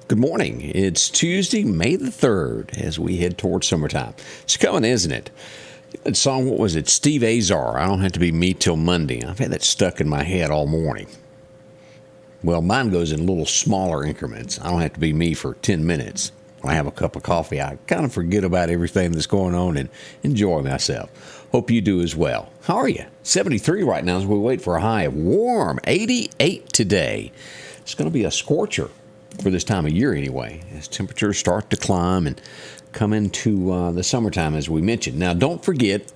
Good morning. It's Tuesday, May the 3rd, as we head towards summertime. It's coming, isn't it? That song, what was it? Steve Azar, I Don't Have to Be Me Till Monday. I've had that stuck in my head all morning. Well, mine goes in little smaller increments. I don't have to be me for 10 minutes. When I have a cup of coffee, I kind of forget about everything that's going on and enjoy myself. Hope you do as well. How are you? 73 right now as we wait for a high of warm, 88 today. It's going to be a scorcher for this time of year anyway, as temperatures start to climb and come into the summertime, as we mentioned. Now, don't forget,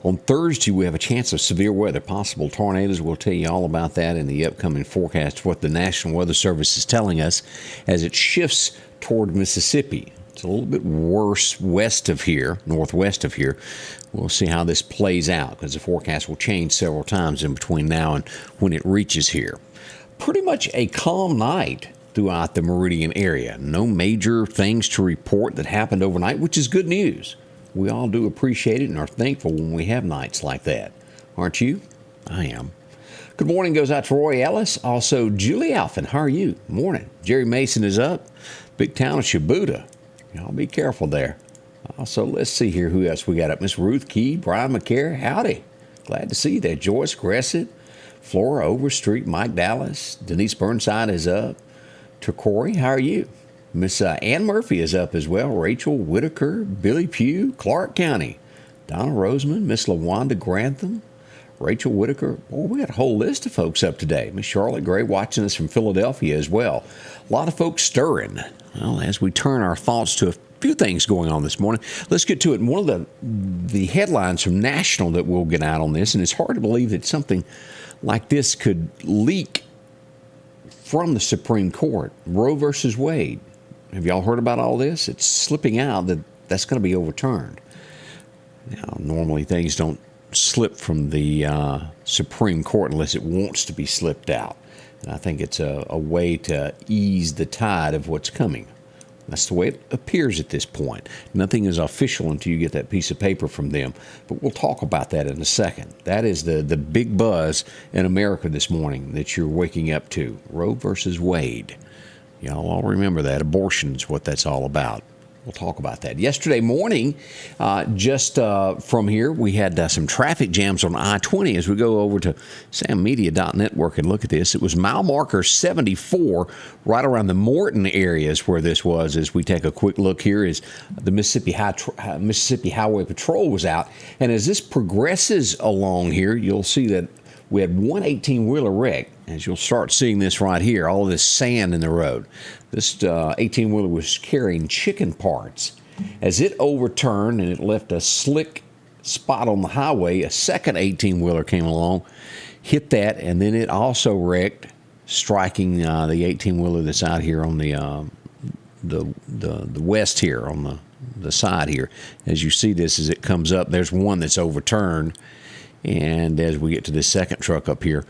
on Thursday, we have a chance of severe weather, possible tornadoes. We'll tell you all about that in the upcoming forecast, what the National Weather Service is telling us as it shifts toward Mississippi. It's a little bit worse west of here, northwest of here. We'll see how this plays out because the forecast will change several times in between now and when it reaches here. Pretty much a calm night throughout the Meridian area. No major things to report that happened overnight, which is good news. We all do appreciate it and are thankful when we have nights like that. Aren't you? I am. Good morning goes out to Roy Ellis. Also, Julie Alphin. How are you? Morning. Jerry Mason is up. Big town of Shibuda. Y'all be careful there. Also, let's see here who else we got up. Miss Ruth Key, Brian McCare. Howdy. Glad to see you there. Joyce Gressett, Flora Overstreet, Mike Dallas. Denise Burnside is up. Corey, how are you? Miss Ann Murphy is up as well. Rachel Whitaker, Billy Pugh, Clark County. Donna Roseman, Miss LaWanda Grantham, Rachel Whitaker. Boy, we got a whole list of folks up today. Miss Charlotte Gray watching us from Philadelphia as well. A lot of folks stirring. Well, as we turn our thoughts to a few things going on this morning, let's get to it. And one of the headlines from National that we'll get out on this, and it's hard to believe that something like this could leak from the Supreme Court, Roe versus Wade. Have y'all heard about all this? It's slipping out that that's going to be overturned. Now, normally things don't slip from the Supreme Court unless it wants to be slipped out. And I think it's a way to ease the tide of what's coming. That's the way it appears at this point. Nothing is official until you get that piece of paper from them. But we'll talk about that in a second. That is the big buzz in America this morning that you're waking up to. Roe versus Wade. Y'all all remember that. Abortion is what that's all about. We'll talk about that. Yesterday morning, just from here, we had some traffic jams on I-20 as we go over to sammedia.network and look at this. It was mile marker 74 right around the Morton areas where this was. As we take a quick look here, is the Mississippi Highway Patrol was out. And as this progresses along here, you'll see that we had one 18-wheeler wreck. As you'll start seeing this right here, all of this sand in the road. This 18-wheeler was carrying chicken parts. As it overturned and it left a slick spot on the highway, a second 18-wheeler came along, hit that, and then it also wrecked, striking the 18-wheeler that's out here on the west here, on the side here. As you see this, as it comes up, there's one that's overturned. And as we get to this second truck up here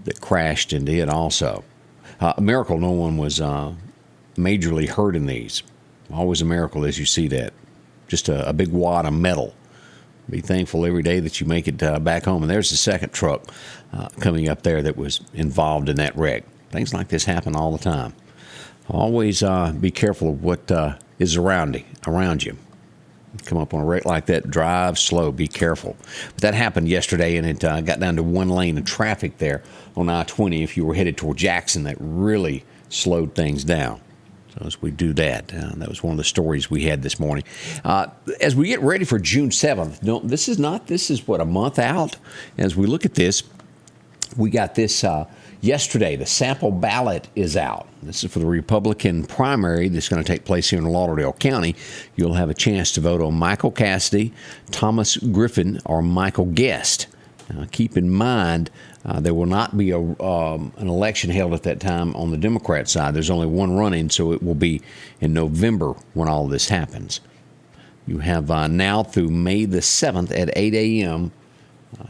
that crashed into it also. A miracle no one was majorly hurt in these. Always a miracle as you see that. Just a big wad of metal. Be thankful every day that you make it back home. And there's the second truck coming up there that was involved in that wreck. Things like this happen all the time. Always be careful of what is around you. Come up on a wreck like that, drive slow, be careful. But that happened yesterday, and it got down to one lane of traffic there on I-20 if you were headed toward Jackson. That really slowed things down. So as we do that, that was one of the stories we had this morning. As we get ready for June 7th, no, this is what, a month out? As we look at this, we got this yesterday. The sample ballot is out. This is for the Republican primary that's going to take place here in Lauderdale County. You'll have a chance to vote on Michael Cassidy, Thomas Griffin, or Michael Guest. Now, keep in mind, there will not be an election held at that time on the Democrat side. There's only one running, so it will be in November when all this happens. You have now through May the 7th at 8 a.m.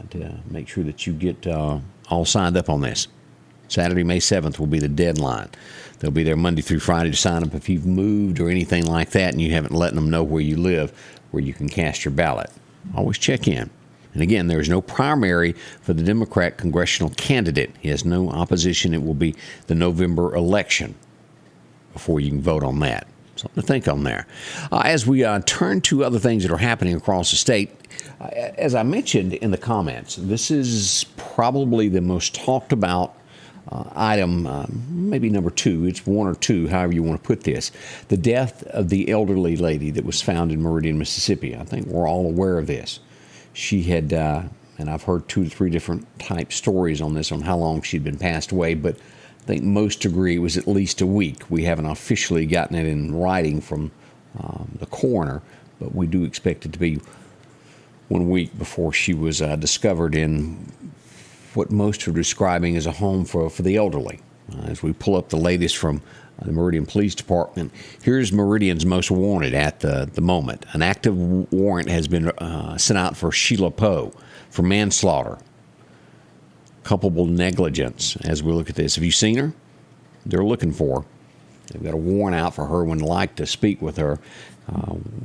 To make sure that you get all signed up on this. Saturday, May 7th will be the deadline. They'll be there Monday through Friday to sign up if you've moved or anything like that and you haven't let them know where you live, where you can cast your ballot. Always check in. And again, there is no primary for the Democrat congressional candidate. He has no opposition. It will be the November election. before you can vote on that. Something to think on there. As we turn to other things that are happening across the state, as I mentioned in the comments, this is probably the most talked about item, maybe number 2. It's 1 or 2, however you want to put this. The death of the elderly lady that was found in Meridian, Mississippi. I think we're all aware of this. She had, and I've heard 2 to 3 different type stories on this, on how long she'd been passed away, but I think most agree it was at least a week. We haven't officially gotten it in writing from the coroner, but we do expect it to be 1 week before she was discovered in what most are describing as a home for the elderly. As we pull up the latest from the Meridian Police Department, here's Meridian's most wanted at the moment. An active warrant has been sent out for Shelia Powe for manslaughter, culpable negligence. As we look at this, have you seen her? They're looking for her. They've got a warrant out for her and would like to speak with her.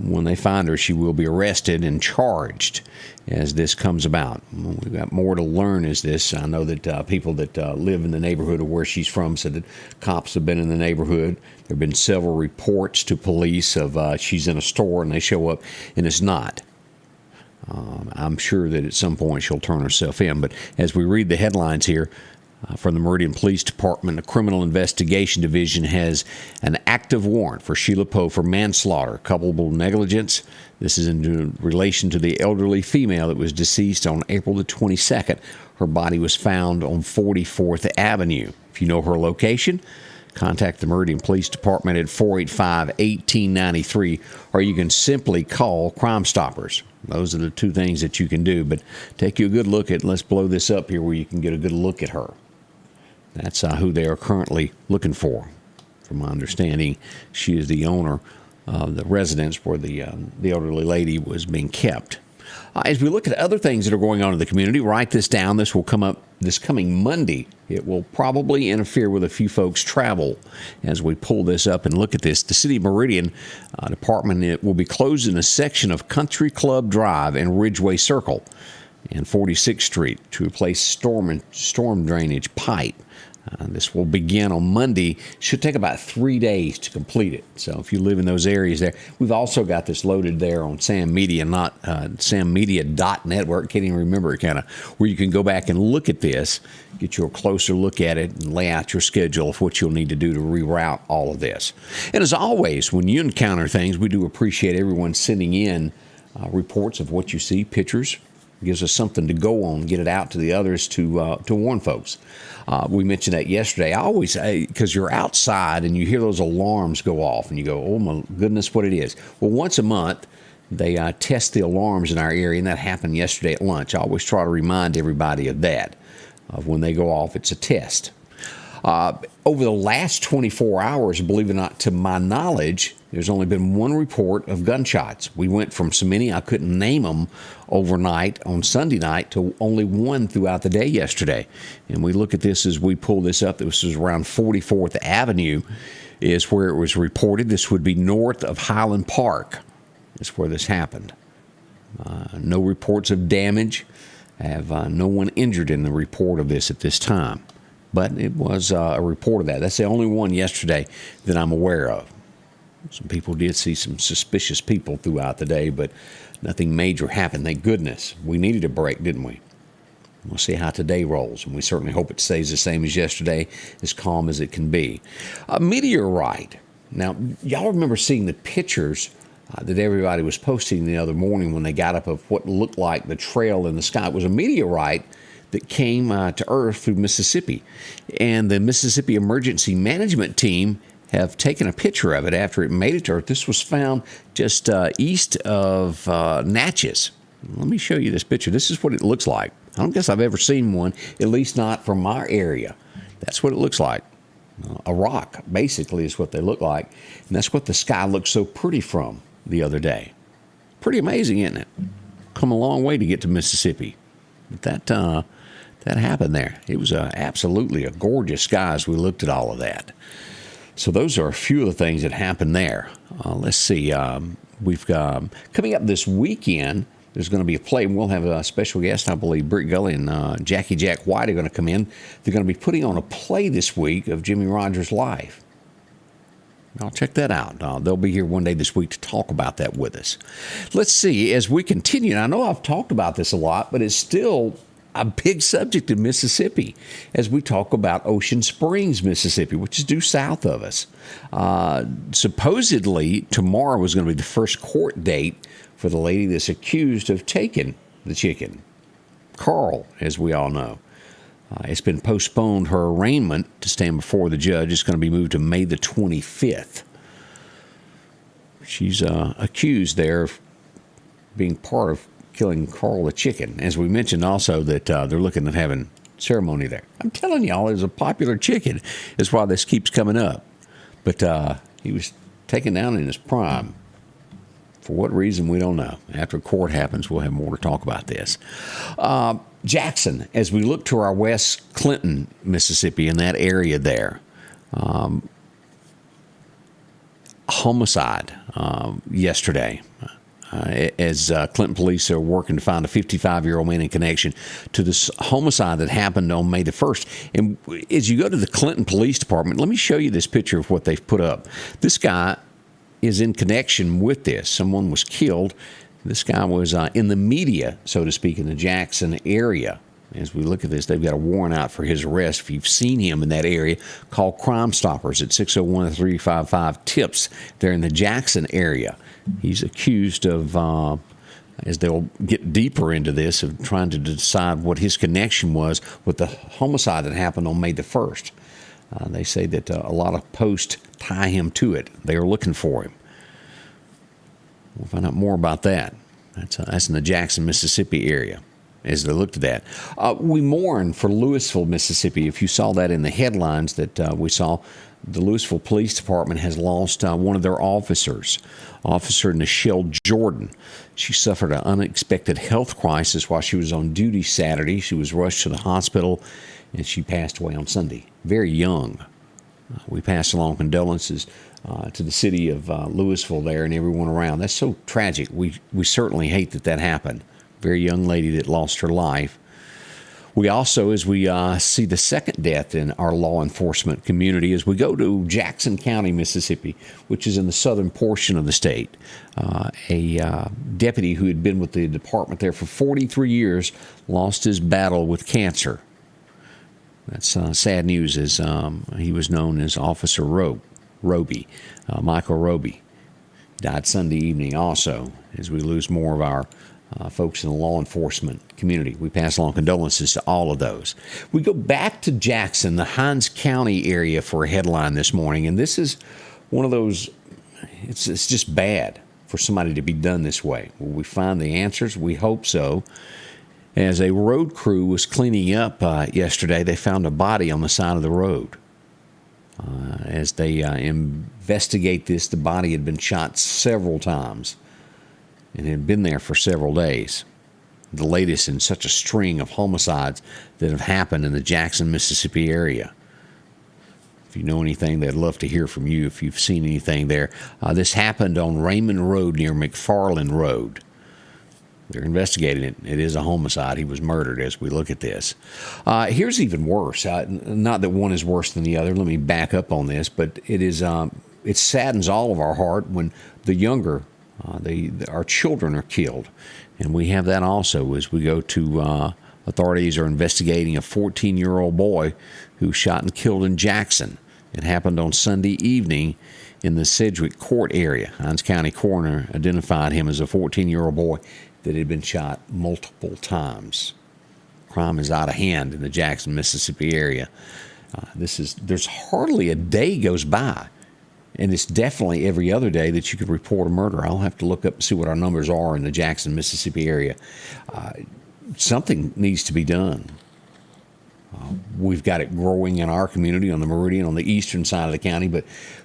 When they find her, she will be arrested and charged as this comes about. We've got more to learn as this. I know that people that live in the neighborhood of where she's from said that cops have been in the neighborhood. There have been several reports to police of she's in a store and they show up and it's not. I'm sure that at some point she'll turn herself in. But as we read the headlines here, from the Meridian Police Department, the Criminal Investigation Division has an active warrant for Shelia Powe for manslaughter, culpable negligence. This is in relation to the elderly female that was deceased on April the 22nd. Her body was found on 44th Avenue. If you know her location, contact the Meridian Police Department at 485-1893, or you can simply call Crime Stoppers. Those are the 2 things that you can do. But take you a good look at, let's blow this up here where you can get a good look at her. That's who they are currently looking for. From my understanding, she is the owner of the residence where the elderly lady was being kept. As we look at other things that are going on in the community, write this down. This will come up this coming Monday. It will probably interfere with a few folks' travel as we pull this up and look at this. The City of Meridian Department will be closing a section of Country Club Drive and Ridgeway Circle and 46th Street to replace storm drainage pipe. This will begin on Monday. Should take about 3 days to complete it. So if you live in those areas there, we've also got this loaded there on Sam Media, not sammedia.network. Can't even remember it, kind of, where you can go back and look at this, get you a closer look at it, and lay out your schedule of what you'll need to do to reroute all of this. And as always, when you encounter things, we do appreciate everyone sending in reports of what you see, pictures. It gives us something to go on, get it out to the others to warn folks. We mentioned that yesterday. I always, because you're outside and you hear those alarms go off and you go, oh my goodness, what it is. Well, once a month, they test the alarms in our area, and that happened yesterday at lunch. I always try to remind everybody of that. Of when they go off, it's a test. Over the last 24 hours, believe it or not, to my knowledge, there's only been 1 report of gunshots. We went from so many I couldn't name them overnight on Sunday night to only 1 throughout the day yesterday. And we look at this as we pull this up. This was around 44th Avenue is where it was reported. This would be north of Highland Park. That's where this happened. No reports of damage. I have no one injured in the report of this at this time. But it was a report of that. That's the only one yesterday that I'm aware of. Some people did see some suspicious people throughout the day, but nothing major happened. Thank goodness. We needed a break, didn't we? We'll see how today rolls, and we certainly hope it stays the same as yesterday, as calm as it can be. Meteorite. Now, y'all remember seeing the pictures that everybody was posting the other morning when they got up of what looked like the trail in the sky. It was a meteorite that came to Earth through Mississippi. And the Mississippi Emergency Management Team have taken a picture of it after it made it to Earth. This was found just east of Natchez. Let me show you this picture. This is what it looks like. I don't guess I've ever seen one, at least not from our area. That's what it looks like. A rock, basically, is what they look like. And that's what the sky looked so pretty from the other day. Pretty amazing, isn't it? Come a long way to get to Mississippi. But that happened there. It was absolutely a gorgeous sky as we looked at all of that. So those are a few of the things that happened there. Let's see. We've got coming up this weekend, there's going to be a play, and we'll have a special guest, I believe, Britt Gully and Jackie Jack White are going to come in. They're going to be putting on a play this week of Jimmy Rogers' life. I'll check that out. They'll be here one day this week to talk about that with us. Let's see, as we continue, and I know I've talked about this a lot, but it's still a big subject in Mississippi as we talk about Ocean Springs, Mississippi, which is due south of us. Supposedly, tomorrow is going to be the first court date for the lady that's accused of taking the chicken. Carl, as we all know. It's been postponed. Her arraignment to stand before the judge is going to be moved to May the 25th. She's accused there of being part of killing Carl the chicken. As we mentioned also that they're looking at having ceremony there. I'm telling y'all, there's a popular chicken. That's why this keeps coming up. But he was taken down in his prime. For what reason, we don't know. After court happens, we'll have more to talk about this. Jackson, as we look to our West Clinton, Mississippi, in that area there, homicide yesterday, as Clinton police are working to find a 55-year-old man in connection to this homicide that happened on May the 1st. And as you go to the Clinton Police Department, let me show you this picture of what they've put up. This guy is in connection with this. Someone was killed. This guy was in the media, so to speak, in the Jackson area. As we look at this, they've got a warrant out for his arrest. If you've seen him in that area, call Crime Stoppers at 601-355-TIPS. They're in the Jackson area. He's accused of, as they'll get deeper into this, of trying to decide what his connection was with the homicide that happened on May the 1st. They say that a lot of posts tie him to it. They are looking for him. We'll find out more about that. That's in the Jackson, Mississippi area, as they looked at that. We mourn for Lousivlle, Mississippi. If you saw that in the headlines that we saw, the Lousivlle Police Department has lost one of their officers, Officer Nieshell Jordon. She suffered an unexpected health crisis while she was on duty Saturday. She was rushed to the hospital, and she passed away on Sunday, very young. We pass along condolences to the city of Lousivlle there and everyone around. That's so tragic. We certainly hate that happened. Very young lady that lost her life. We also, as we see the second death in our law enforcement community, as we go to Jackson County, Mississippi, which is in the southern portion of the state, a deputy who had been with the department there for 43 years lost his battle with cancer. That's sad news, as he was known as Officer Roby, Michael Roby. Died Sunday evening also, as we lose more of our folks in the law enforcement community. We pass along condolences to all of those. We go back to Jackson, the Hinds County area, for a headline this morning, and this is one of those, it's just bad for somebody to be done this way. Will we find the answers? We hope so. As a road crew was cleaning up yesterday, they found a body on the side of the road. As they investigate this, the body had been shot several times and had been there for several days. The latest in such a string of homicides that have happened in the Jackson, Mississippi area. If you know anything, they'd love to hear from you if you've seen anything there. This happened on Raymond Road near McFarland Road. They're investigating it. It is a homicide. He was murdered as we look at this. Here's even worse. Not that one is worse than the other. Let me back up on this. But it saddens all of our heart when the younger, our children are killed. And we have that also as we go to authorities are investigating a 14-year-old boy who was shot and killed in Jackson. It happened on Sunday evening in the Sedgwick Court area. Hinds County coroner identified him as a 14-year-old boy that had been shot multiple times. Crime is out of hand in the Jackson, Mississippi area. There's hardly a day goes by, and it's definitely every other day that you could report a murder. I'll have to look up and see what our numbers are in the Jackson, Mississippi area. Something needs to be done. We've got it growing in our community on the Meridian, on the eastern side of the county, but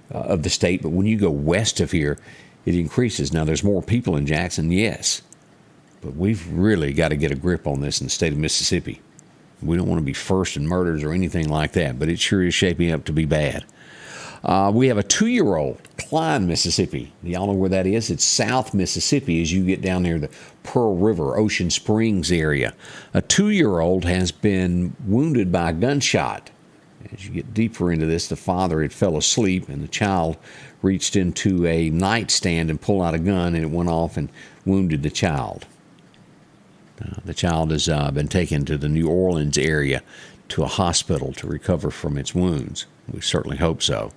of the state. But when you go west of here, it increases. Now, there's more people in Jackson, yes. But we've really got to get a grip on this in the state of Mississippi. We don't want to be first in murders or anything like that, but it sure is shaping up to be bad. We have a 2-year-old, Klein, Mississippi. Y'all know where that is? It's South Mississippi as you get down near the Pearl River, Ocean Springs area. A 2-year-old has been wounded by a gunshot As you get deeper into this, the father had fell asleep, and the child reached into a nightstand and pulled out a gun, and it went off and wounded the child. The child has been taken to the New Orleans area to a hospital to recover from its wounds. We certainly hope so.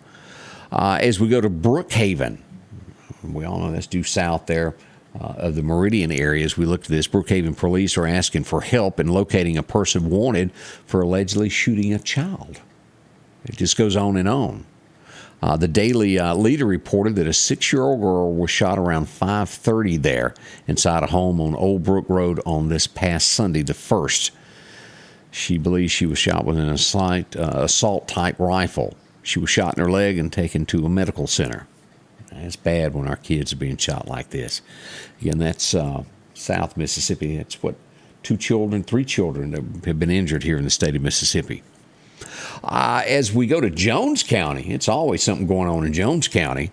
As we go to Brookhaven, we all know that's due south there of the Meridian area. As we look at this, Brookhaven police are asking for help in locating a person wanted for allegedly shooting a child. It just goes on and on. The Daily Leader reported that a 6-year-old girl was shot around 5:30 there inside a home on Old Brook Road on this past Sunday, the 1st. She believes she was shot with an assault-type rifle. She was shot in her leg and taken to a medical center. It's bad when our kids are being shot like this. Again, that's South Mississippi. That's three children that have been injured here in the state of Mississippi. As we go to Jones County, it's always something going on in Jones County.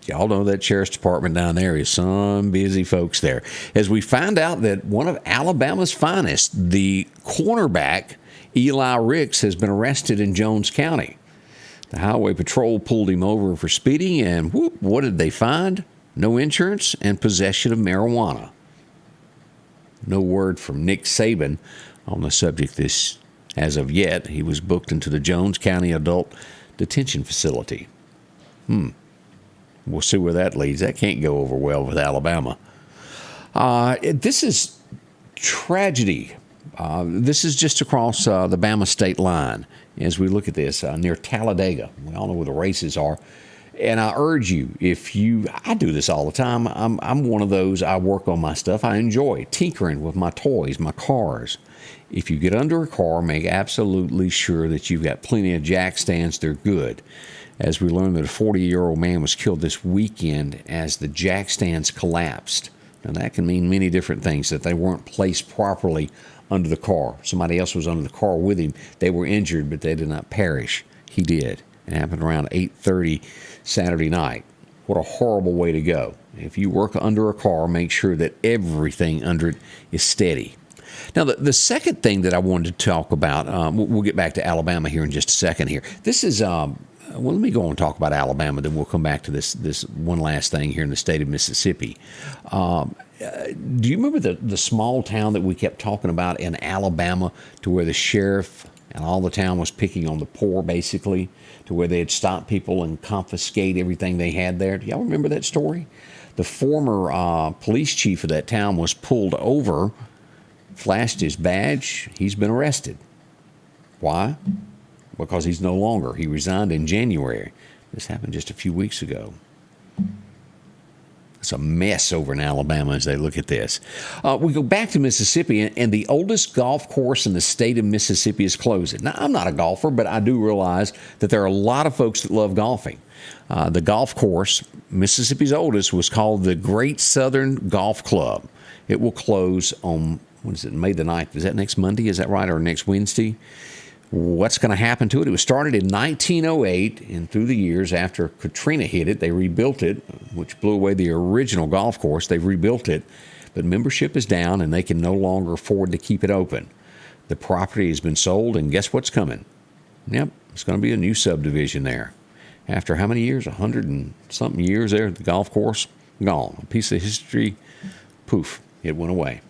Y'all know that sheriff's department down there is some busy folks there. As we find out that one of Alabama's finest, the cornerback, Eli Ricks, has been arrested in Jones County. The highway patrol pulled him over for speeding, and what did they find? No insurance and possession of marijuana. No word from Nick Saban on the subject as of yet. He was booked into the Jones County Adult Detention Facility. We'll see where that leads. That can't go over well with Alabama. This is tragedy. This is just across the Bama state line. As we look at this, near Talladega. We all know where the races are. And I urge you, I do this all the time. I'm one of those, I work on my stuff. I enjoy tinkering with my toys, my cars. If you get under a car, make absolutely sure that you've got plenty of jack stands. They're good. As we learned that a 40-year-old man was killed this weekend as the jack stands collapsed. Now, that can mean many different things, that they weren't placed properly under the car. Somebody else was under the car with him. They were injured, but they did not perish. He did. It happened around 8:30 Saturday night. What a horrible way to go. If you work under a car, make sure that everything under it is steady. Now, the second thing that I wanted to talk about, we'll get back to Alabama here in just a second here. This is, well, let me go on and talk about Alabama, then we'll come back to this one last thing here in the state of Mississippi. Do you remember the small town that we kept talking about in Alabama, to where the sheriff and all the town was picking on the poor, basically, to where they had stopped people and confiscate everything they had there? Do y'all remember that story? The former police chief of that town was pulled over, flashed his badge. He's been arrested. Why? Because he's no longer. He resigned in January. This happened just a few weeks ago. It's a mess over in Alabama as they look at this. We go back to Mississippi, and the oldest golf course in the state of Mississippi is closing. Now, I'm not a golfer, but I do realize that there are a lot of folks that love golfing. The golf course, Mississippi's oldest, was called the Great Southern Golf Club. It will close on, May the 9th? Is that next Monday? Is that right? Or next Wednesday? What's going to happen to it? It was started in 1908, and through the years after Katrina hit it, they rebuilt it, which blew away the original golf course. They've rebuilt it, but membership is down, and they can no longer afford to keep it open. The property has been sold, and guess what's coming? Yep, it's going to be a new subdivision there. After how many years? 100 and something years there, the golf course, gone. A piece of history, poof, it went away.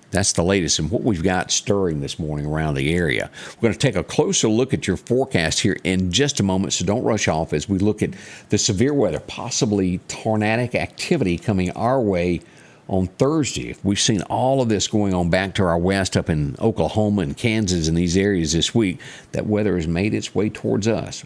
That's the latest and what we've got stirring this morning around the area. We're going to take a closer look at your forecast here in just a moment, so don't rush off as we look at the severe weather, possibly tornadic activity coming our way on Thursday. We've seen all of this going on back to our west up in Oklahoma and Kansas and these areas this week. That weather has made its way towards us.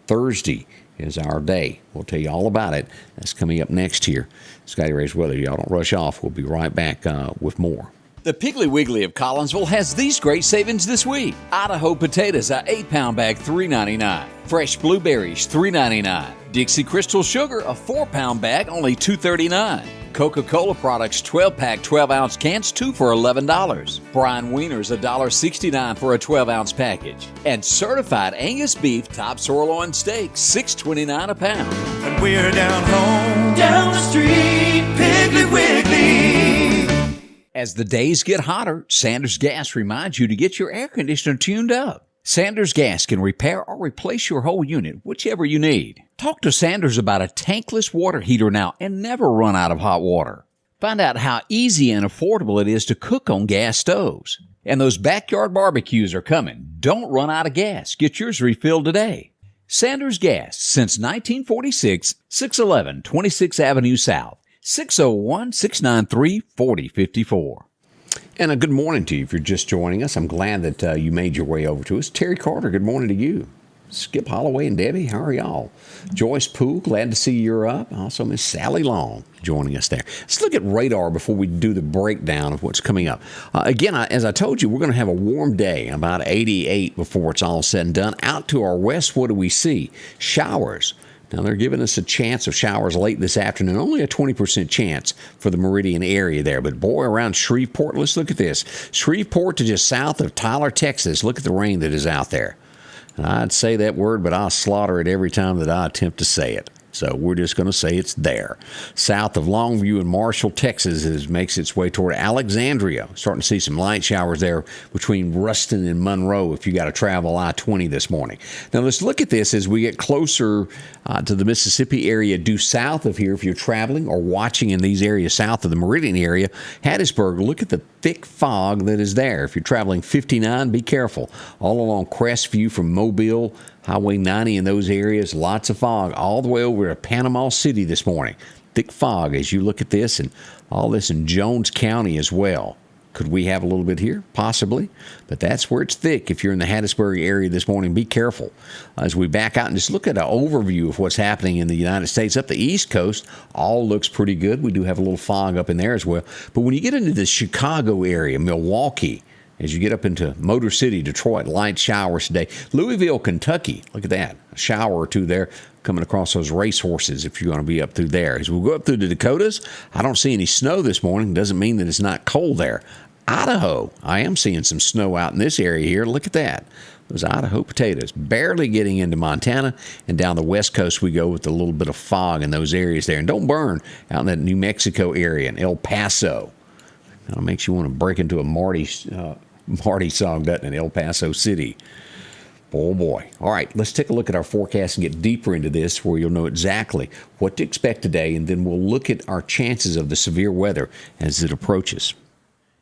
Thursday is our day. We'll tell you all about it. That's coming up next here. Scotty Ray's Weather. Y'all don't rush off. We'll be right back with more. The Piggly Wiggly of Collinsville has these great savings this week. Idaho potatoes, a 8-pound bag, $3.99. Fresh blueberries, $3.99. Dixie Crystal Sugar, a 4-pound bag, only $2.39. Coca-Cola products, 12-pack, 12-ounce cans, 2 for $11. Brine Wieners, $1.69 for a 12-ounce package. And certified Angus beef top sirloin steak, $6.29 a pound. And we're down home, down the street, Piggly Wiggly. As the days get hotter, Sanders Gas reminds you to get your air conditioner tuned up. Sanders Gas can repair or replace your whole unit, whichever you need. Talk to Sanders about a tankless water heater now and never run out of hot water. Find out how easy and affordable it is to cook on gas stoves. And those backyard barbecues are coming. Don't run out of gas. Get yours refilled today. Sanders Gas, since 1946, 611 26th Avenue South, 601-693-4054. And a good morning to you if you're just joining us. I'm glad that you made your way over to us. Terry Carter, good morning to you. Skip Holloway and Debbie, how are y'all? Joyce Poole, glad to see you're up. Also, Miss Sally Long joining us there. Let's look at radar before we do the breakdown of what's coming up. Again, as I told you, we're going to have a warm day, about 88 before it's all said and done. Out to our west, what do we see? Showers. Now, they're giving us a chance of showers late this afternoon, only a 20% chance for the Meridian area there. But, boy, around Shreveport, let's look at this. Shreveport to just south of Tyler, Texas. Look at the rain that is out there. And I'd say that word, but I'll slaughter it every time that I attempt to say it. So we're just going to say it's there. South of Longview and Marshall, Texas, it makes its way toward Alexandria. Starting to see some light showers there between Ruston and Monroe if you got to travel I-20 this morning. Now let's look at this as we get closer to the Mississippi area due south of here if you're traveling or watching in these areas south of the Meridian area. Hattiesburg, look at the thick fog that is there. If you're traveling 59, be careful. All along Crestview from Mobile, Highway 90 in those areas, lots of fog all the way over to Panama City this morning. Thick fog as you look at this, and all this in Jones County as well. Could we have a little bit here? Possibly. But that's where it's thick. If you're in the Hattiesburg area this morning, be careful. As we back out and just look at an overview of what's happening in the United States. Up the East Coast, all looks pretty good. We do have a little fog up in there as well. But when you get into the Chicago area, Milwaukee, as you get up into Motor City, Detroit, light showers today. Louisville, Kentucky, look at that. A shower or two there coming across those racehorses if you're going to be up through there. As we go up through the Dakotas, I don't see any snow this morning. Doesn't mean that it's not cold there. Idaho, I am seeing some snow out in this area here. Look at that. Those Idaho potatoes barely getting into Montana, and down the west coast we go with a little bit of fog in those areas there. And don't burn out in that New Mexico area and El Paso. That makes you want to break into a Marty song, doesn't it? El Paso City. Oh, boy. All right, let's take a look at our forecast and get deeper into this where you'll know exactly what to expect today, and then we'll look at our chances of the severe weather as it approaches.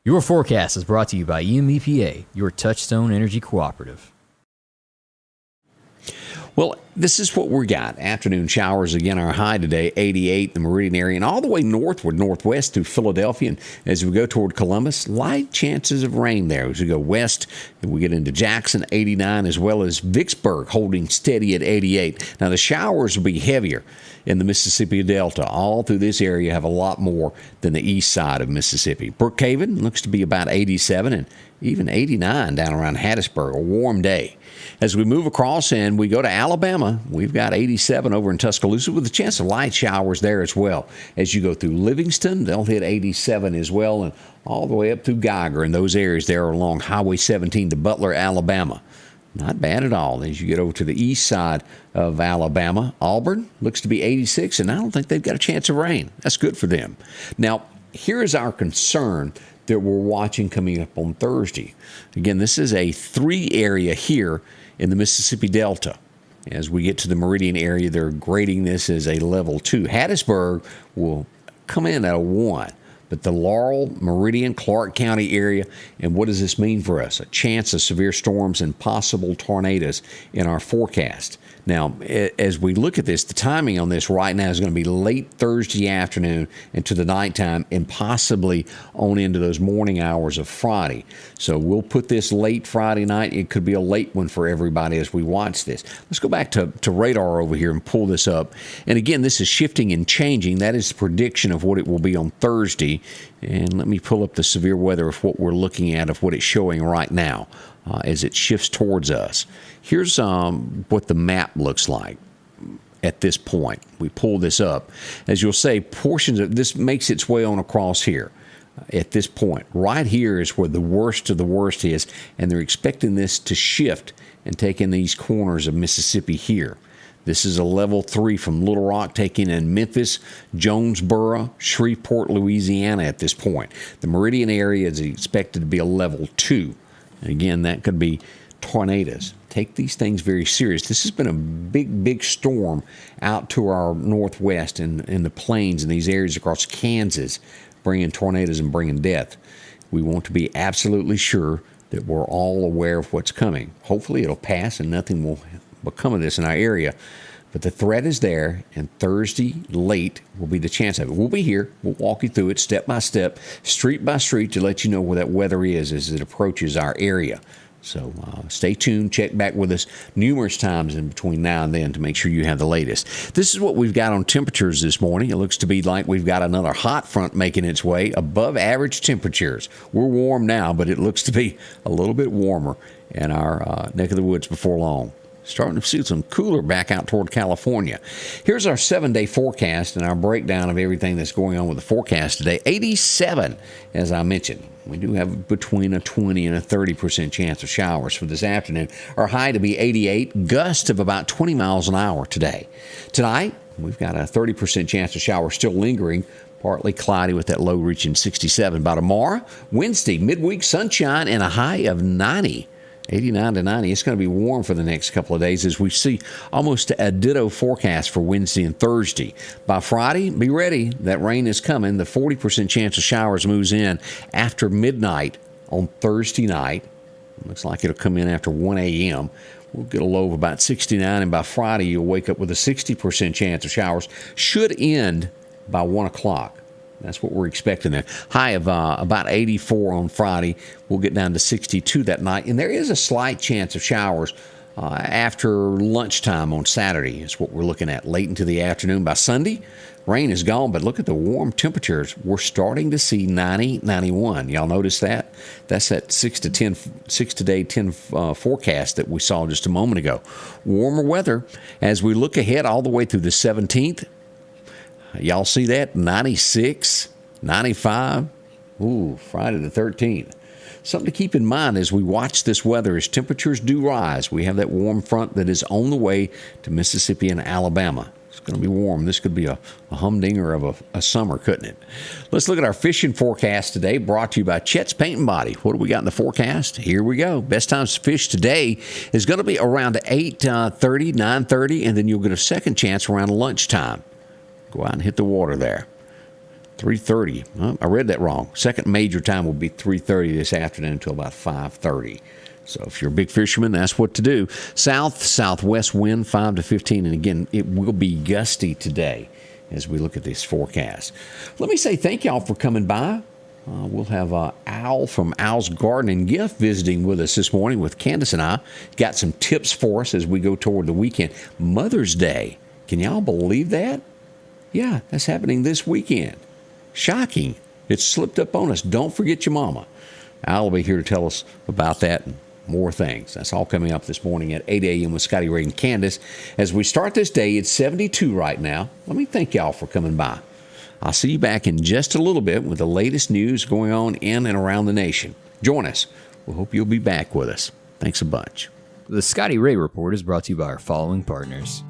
Your forecast is brought to you by EMEPA, your Touchstone Energy Cooperative. Well, this is what we got. Afternoon showers, again, our high today, 88 in the Meridian area, and all the way northward, northwest through Philadelphia. And as we go toward Columbus, light chances of rain there. As we go west, and we get into Jackson, 89, as well as Vicksburg holding steady at 88. Now, the showers will be heavier in the Mississippi Delta. All through this area have a lot more than the east side of Mississippi. Brookhaven looks to be about 87 and even 89 down around Hattiesburg, a warm day. As we move across and we go to Alabama, we've got 87 over in Tuscaloosa with a chance of light showers there as well. As you go through Livingston, they'll hit 87 as well, and all the way up through Geiger in those areas there along Highway 17 to Butler, Alabama. Not bad at all. As you get over to the east side of Alabama, Auburn looks to be 86, and I don't think they've got a chance of rain. That's good for them. Now, here is our concern that we're watching coming up on Thursday. Again, this is a 3 area here in the Mississippi Delta. As we get to the Meridian area, they're grading this as a level 2. Hattiesburg will come in at a 1. But the Laurel, Meridian, Clark County area, and what does this mean for us? A chance of severe storms and possible tornadoes in our forecast. Now, as we look at this, the timing on this right now is going to be late Thursday afternoon into the nighttime and possibly on into those morning hours of Friday. So we'll put this late Friday night. It could be a late one for everybody as we watch this. Let's go back to radar over here and pull this up. And again, this is shifting and changing. That is the prediction of what it will be on Thursday. And let me pull up the severe weather of what we're looking at, of what it's showing right now as it shifts towards us. Here's what the map looks like at this point. We pull this up. As you'll say, portions of this makes its way on across here at this point. Right here is where the worst of the worst is, and they're expecting this to shift and take in these corners of Mississippi here. This is a level 3 from Little Rock, taking in Memphis, Jonesboro, Shreveport, Louisiana at this point. The Meridian area is expected to be a level 2. And again, that could be tornadoes. Take these things very serious. This has been a big storm out to our northwest and in the plains and these areas across Kansas, bringing tornadoes and bringing death. We want to be absolutely sure that we're all aware of what's coming. Hopefully it'll pass and nothing will become of this in our area. But the threat is there, and Thursday late will be the chance of it. We'll be here. We'll walk you through it step by step, street by street, to let you know where that weather is as it approaches our area. So stay tuned. Check back with us numerous times in between now and then to make sure you have the latest. This is what we've got on temperatures this morning. It looks to be like we've got another hot front making its way, above average temperatures. We're warm now, but it looks to be a little bit warmer in our neck of the woods before long. Starting to see some cooler back out toward California. Here's our 7-day forecast and our breakdown of everything that's going on with the forecast today. 87, as I mentioned. We do have between a 20 and a 30% chance of showers for this afternoon. Our high to be 88, gusts of about 20 miles an hour today. Tonight, we've got a 30% chance of showers still lingering, partly cloudy with that low reaching 67. By tomorrow, Wednesday, midweek sunshine and a high of 90. 89 to 90. It's going to be warm for the next couple of days as we see almost a ditto forecast for Wednesday and Thursday. By Friday, be ready. That rain is coming. The 40% chance of showers moves in after midnight on Thursday night. Looks like it'll come in after 1 a.m. We'll get a low of about 69, and by Friday, you'll wake up with a 60% chance of showers. Should end by 1 o'clock. That's what we're expecting there. High of about 84 on Friday. We'll get down to 62 that night. And there is a slight chance of showers after lunchtime on Saturday is what we're looking at, late into the afternoon. By Sunday, rain is gone, but look at the warm temperatures. We're starting to see 90, 91. Y'all notice that? That's that 6 to day 10 forecast that we saw just a moment ago. Warmer weather as we look ahead all the way through the 17th. Y'all see that? 96, 95. Ooh, Friday the 13th. Something to keep in mind as we watch this weather as temperatures do rise. We have that warm front that is on the way to Mississippi and Alabama. It's going to be warm. This could be a humdinger of a summer, couldn't it? Let's look at our fishing forecast today, brought to you by Chet's Paint and Body. What do we got in the forecast? Here we go. Best times to fish today is going to be around 8:30, 9:30, and then you'll get a second chance around lunchtime. Go out and hit the water there. 3:30. Oh, I read that wrong. Second major time will be 3:30 this afternoon until about 5:30. So if you're a big fisherman, that's what to do. Southwest wind 5 to 15. And again, it will be gusty today as we look at this forecast. Let me say thank y'all for coming by. We'll have Al from Al's Garden and Gift visiting with us this morning with Candace and I. Got some tips for us as we go toward the weekend. Mother's Day. Can y'all believe that? Yeah, that's happening this weekend. Shocking. It's slipped up on us. Don't forget your mama. Al will be here to tell us about that and more things. That's all coming up this morning at 8 a.m. with Scotty Ray and Candace. As we start this day, it's 72 right now. Let me thank y'all for coming by. I'll see you back in just a little bit with the latest news going on in and around the nation. Join us. We hope you'll be back with us. Thanks a bunch. The Scotty Ray Report is brought to you by our following partners: